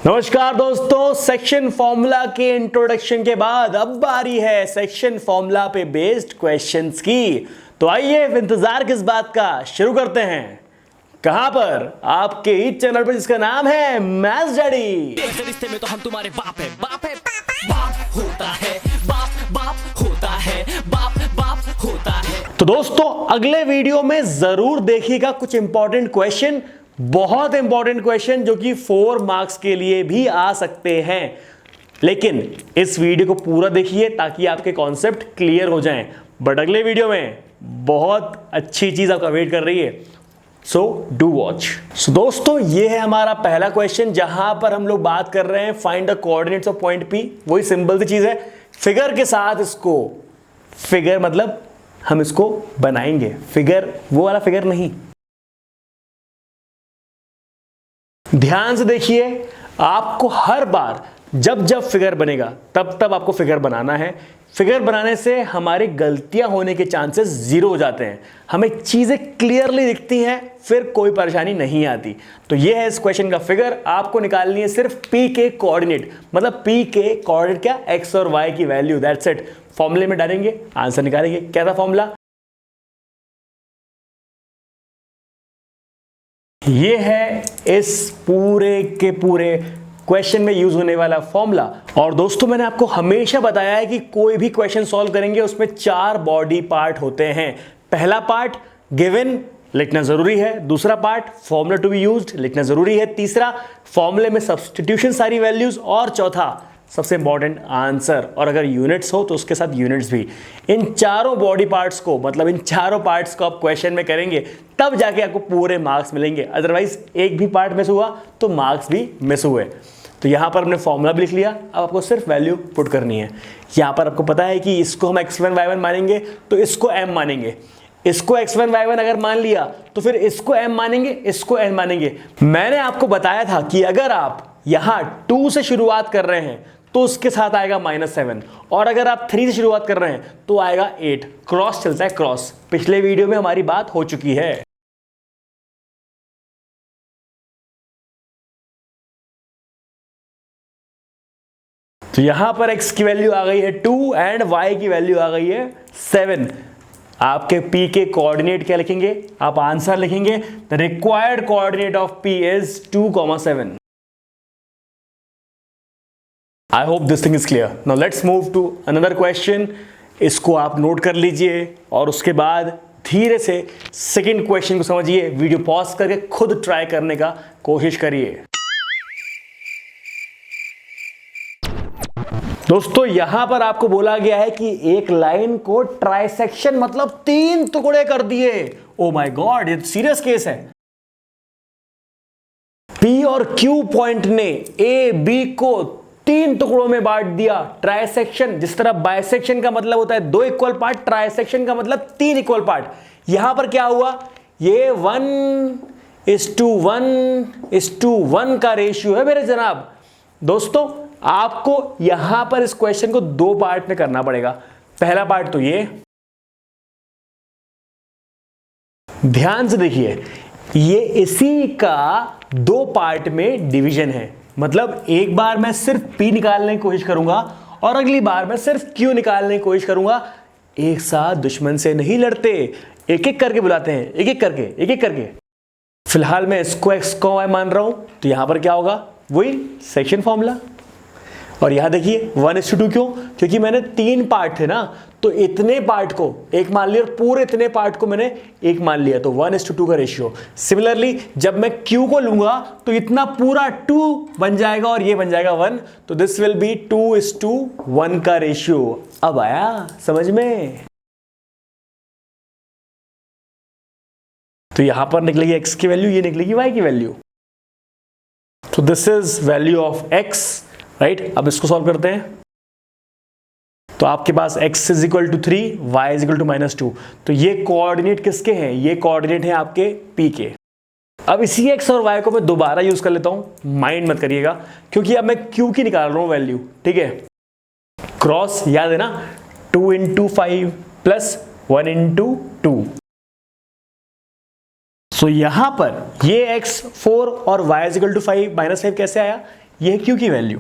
नमस्कार दोस्तों, section formula के इंट्रोडक्शन के बाद अब बारी है सेक्शन फॉर्मूला पे बेस्ड क्वेश्चंस की। तो आइए इंतजार किस बात का, शुरू करते हैं। कहां पर? आपके ही चैनल पर जिसका नाम है मैथ्स डैडी। रिश्ते में तो हम तुम्हारे बाप है, बाप है, बाप होता है, बाप बाप होता है, बाप बाप होता है। तो दोस्तों अगले वीडियो में जरूर देखिएगा कुछ इंपॉर्टेंट क्वेश्चन, बहुत इंपॉर्टेंट क्वेश्चन जो कि 4 मार्क्स के लिए भी आ सकते हैं। लेकिन इस वीडियो को पूरा देखिए ताकि आपके कॉन्सेप्ट क्लियर हो जाएं। बट अगले वीडियो में बहुत अच्छी चीज आपका वेट कर रही है, सो डू वॉच। सो दोस्तों ये है हमारा पहला क्वेश्चन जहां पर हम लोग बात कर रहे हैं find the coordinates of point P. वही सिंपल सी चीज है, फिगर के साथ इसको, फिगर मतलब हम इसको बनाएंगे, फिगर वो वाला फिगर नहीं। ध्यान से देखिए, आपको हर बार जब जब फिगर बनेगा तब तब आपको फिगर बनाना है। फिगर बनाने से हमारी गलतियां होने के चांसेस जीरो हो जाते हैं, हमें चीजें क्लियरली दिखती हैं, फिर कोई परेशानी नहीं आती। तो ये है इस क्वेश्चन का फिगर। आपको निकालनी है सिर्फ पी के कोऑर्डिनेट, मतलब पी के कोऑर्डिनेट क्या, एक्स और वाई की वैल्यू, दैट्स इट। फॉर्मूले में डालेंगे, आंसर निकालेंगे। क्या था फॉर्मूला? ये है इस पूरे के पूरे क्वेश्चन में यूज होने वाला फॉर्मूला। और दोस्तों मैंने आपको हमेशा बताया है कि कोई भी क्वेश्चन सॉल्व करेंगे उसमें 4 बॉडी पार्ट होते हैं। पहला पार्ट गिवन लिखना जरूरी है, दूसरा part formula to be used लिखना जरूरी है, तीसरा फॉर्मूले में सब्स्टिट्यूशन सारी वैल्यूज, और चौथा सबसे इंपॉर्टेंट आंसर। और अगर यूनिट्स हो तो उसके साथ यूनिट्स भी। इन चारों बॉडी पार्ट्स को, मतलब इन चारों पार्ट्स को आप क्वेश्चन में करेंगे तब जाके आपको पूरे मार्क्स मिलेंगे। अदरवाइज एक भी पार्ट मिस हुआ तो मार्क्स भी मिस हुए। तो यहां पर हमने फॉर्मूला भी लिख लिया, अब आपको सिर्फ वैल्यू पुट करनी है। यहां पर आपको पता है कि इसको हम x1 y1 मानेंगे तो इसको m मानेंगे, इसको x1 y1 अगर मान लिया तो फिर इसको m मानेंगे, इसको n मानेंगे। मैंने आपको बताया था कि अगर आप यहां 2 से शुरुआत कर रहे हैं तो उसके साथ आएगा -7, और अगर आप 3 से शुरुआत कर रहे हैं तो आएगा 8। क्रॉस चलता है, क्रॉस। पिछले वीडियो में हमारी बात हो चुकी है। तो यहां पर x की वैल्यू आ गई है 2 एंड y की वैल्यू आ गई है 7। आपके p के कोऑर्डिनेट क्या लिखेंगे? आप आंसर लिखेंगे the required coordinate of p is 2,7। I hope this thing is clear. Now let's move to another question. इसको आप नोट कर लीजिए और उसके बाद धीरे से सेकंड क्वेश्चन को समझिए। वीडियो पॉज करके खुद ट्राई करने का कोशिश करिए। दोस्तों यहां पर आपको बोला गया है कि एक लाइन को ट्राइसेक्शन मतलब 3 टुकड़े कर दिए। ओ माय गॉड, ये सीरियस केस है। P और Q पॉइंट ने A, B को 3 टुकड़ों में बांट दिया। ट्राइसेक्शन, जिस तरह बाइसेक्शन का मतलब होता है 2 इक्वल पार्ट, ट्राइसेक्शन का मतलब 3 इक्वल पार्ट। यहां पर क्या हुआ, ये 1:1:1 का रेशियो है मेरे जनाब। दोस्तों आपको यहां पर इस क्वेश्चन को 2 पार्ट में करना पड़ेगा। पहला पार्ट तो ये, ध्यान से देखिए, ये इसी का 2 पार्ट में डिवीजन है। मतलब एक बार मैं सिर्फ P निकालने की कोशिश करूंगा और अगली बार मैं सिर्फ Q निकालने की कोशिश करूंगा। एक साथ दुश्मन से नहीं लड़ते, एक एक करके बुलाते हैं, एक एक करके, एक एक करके। फिलहाल मैं इसको x को y मान रहा हूं, तो यहां पर क्या होगा, वही सेक्शन फॉर्मूला। और यहां देखिए 1:2 क्यों? क्योंकि मैंने 3 पार्ट थे ना, तो इतने पार्ट को एक मान लिया और पूरे इतने पार्ट को मैंने एक मान लिया, तो 1:2 का रेशियो। सिमिलरली जब मैं Q को लूंगा तो इतना पूरा 2 बन जाएगा और ये बन जाएगा 1, तो दिस विल बी 2:1 का रेशियो। अब आया समझ में? तो यहां पर निकलेगी x की वैल्यू, ये निकलेगी y की वैल्यू। तो this is value of x, right. अब इसको सॉल्व करते हैं। तो आपके पास x is equal to 3, y is equal to -2। तो ये कोऑर्डिनेट किसके हैं? ये कोऑर्डिनेट हैं आपके p के। अब इसी x और y को मैं दोबारा यूज कर लेता हूं, माइंड मत करिएगा, क्योंकि अब मैं q की निकाल रहा हूं वैल्यू, ठीक है। क्रॉस याद है ना, 2 × 5 प्लस 1 × 2। सो यहां पर ये x 4 और y इज इक्वल टू 5 -5 कैसे आया? ये क्यू की वैल्यू।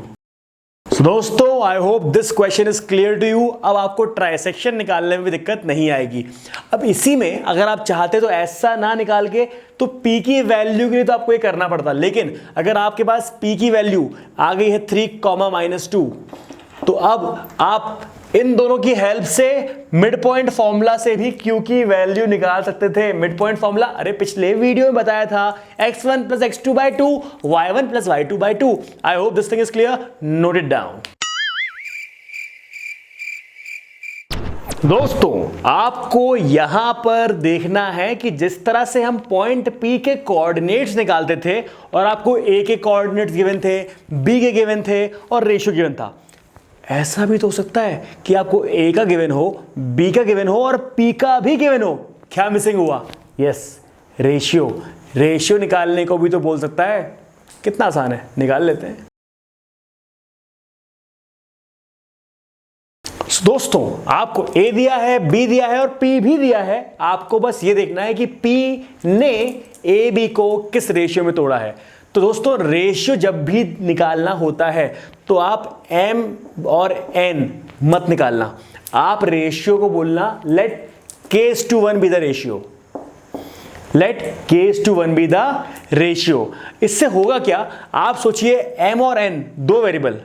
So, दोस्तों I hope this question is clear to you. अब आपको ट्राइसेक्शन निकालने में भी दिक्कत नहीं आएगी। अब इसी में अगर आप चाहते तो ऐसा ना निकाल के तो p की वैल्यू के लिए तो आपको ये करना पड़ता, लेकिन अगर आपके पास p की वैल्यू आ गई है 3, -2, तो अब आप इन दोनों की हेल्प से मिड पॉइंट फॉर्मूला से भी q की वैल्यू निकाल सकते थे। मिड पॉइंट फॉर्मूला अरे पिछले वीडियो में बताया था, x1 + x2/2 y1 + y2/2। I hope this thing is clear, note it down. दोस्तों आपको यहां पर देखना है कि जिस तरह से हम पॉइंट P के कोऑर्डिनेट्स निकालते थे और आपको A के कोऑर्डिनेट्स गिवन थे, B के गिवन थे और रेशियो गिवन था, ऐसा भी तो हो सकता है कि आपको A का गिवन हो, B का गिवन हो और P का भी गिवन हो। क्या मिसिंग हुआ? यस, रेशियो निकालने को भी तो बोल सकता है। कितना आसान है, निकाल लेते हैं। दोस्तों आपको A दिया है, B दिया है और P भी दिया है। आपको बस ये देखना है कि P ने AB को किस रेशियो में तोड़ा है। तो दोस्तों रेशियो जब भी निकालना होता है तो आप M और N मत निकालना, आप रेशियो को बोलना let K/1 be the ratio, let K/1 be the ratio. इससे होगा क्या, आप सोचिए M और N दो वेरिएबल,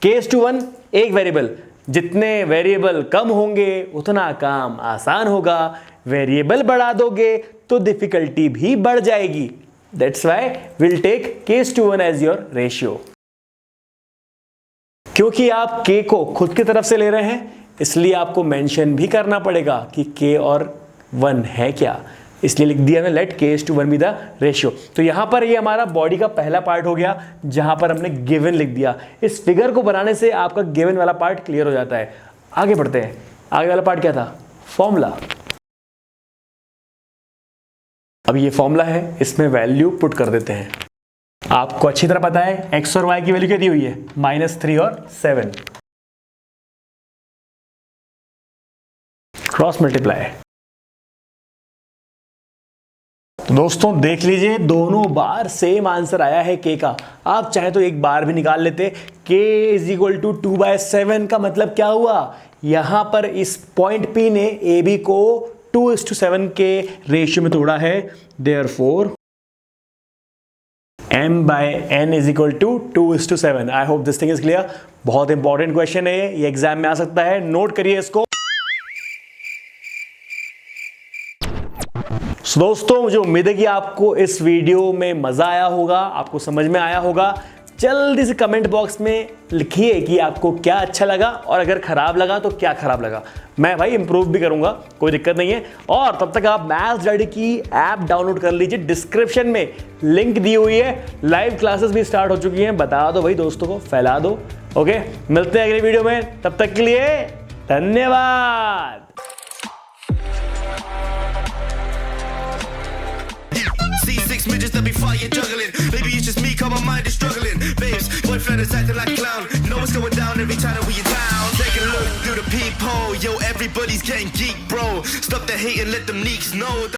K/1 एक वेरिएबल, जितने वेरिएबल कम होंगे उतना काम आसान होगा, वेरिएबल बढ़ा दोगे तो डिफिकल्टी भी बढ़ जाएगी। That's why we'll take K/1 as your ratio। क्योंकि आप K को खुद की तरफ से ले रहे हैं इसलिए आपको मेंशन भी करना पड़ेगा कि K और 1 है क्या, इसलिए लिख दिया मैंने late K/1 be the ratio. तो यहां पर ये हमारा बॉडी का पहला पार्ट हो गया जहां पर हमने गिवन लिख दिया। इस फिगर को बनाने से आपका गिवन वाला पार्ट क्लियर हो जाता है। आगे बढ़ते हैं, आगे वाला पार्ट क्या था, फॉर्मूला। अब ये फॉर्मूला है, इसमें वैल्यू पुट कर देते हैं। आपको अच्छी तरह पता है x और y की वैल्यू क्या दी हुई है, -3 और 7, क्रॉस मल्टीप्लाई। तो दोस्तों देख लीजिए दोनों बार सेम आंसर आया है k का। आप चाहे तो एक बार भी निकाल लेते। k = 2/7 का मतलब क्या हुआ, यहां पर इस पॉइंट P ने AB को 2:7 के रेशियो में तोड़ा है, therefore M/N = 2:7। I hope this thing is clear. बहुत इंपॉर्टेंट क्वेश्चन है ये एग्जाम में आ सकता है, नोट करिए इसको। So, दोस्तों मुझे उम्मीद है कि आपको इस वीडियो में मजा आया होगा, आपको समझ में आया होगा। जल्दी से कमेंट बॉक्स में लिखिए कि आपको क्या अच्छा लगा और अगर खराब लगा तो क्या खराब लगा। मैं भाई इंप्रूव भी करूंगा, कोई दिक्कत नहीं है। और तब तक आप मैथ्स डैडी की ऐप डाउनलोड कर लीजिए, डिस्क्रिप्शन में लिंक दी हुई है। लाइव क्लासेस भी स्टार्ट हो चुकी हैं, बता दो भाई दोस्तों को, फैला दो। ओके, मिलते हैं अगले वीडियो में, तब तक के लिए धन्यवाद। C6 midgets that be fighting, juggling. Maybe it's just me, 'cause my mind is struggling. Babes, boyfriend is acting like a clown. Know what's going down every time that we in town. Take a look through the peephole. Yo, everybody's getting geek, bro. Stop the hate and let them leaks know.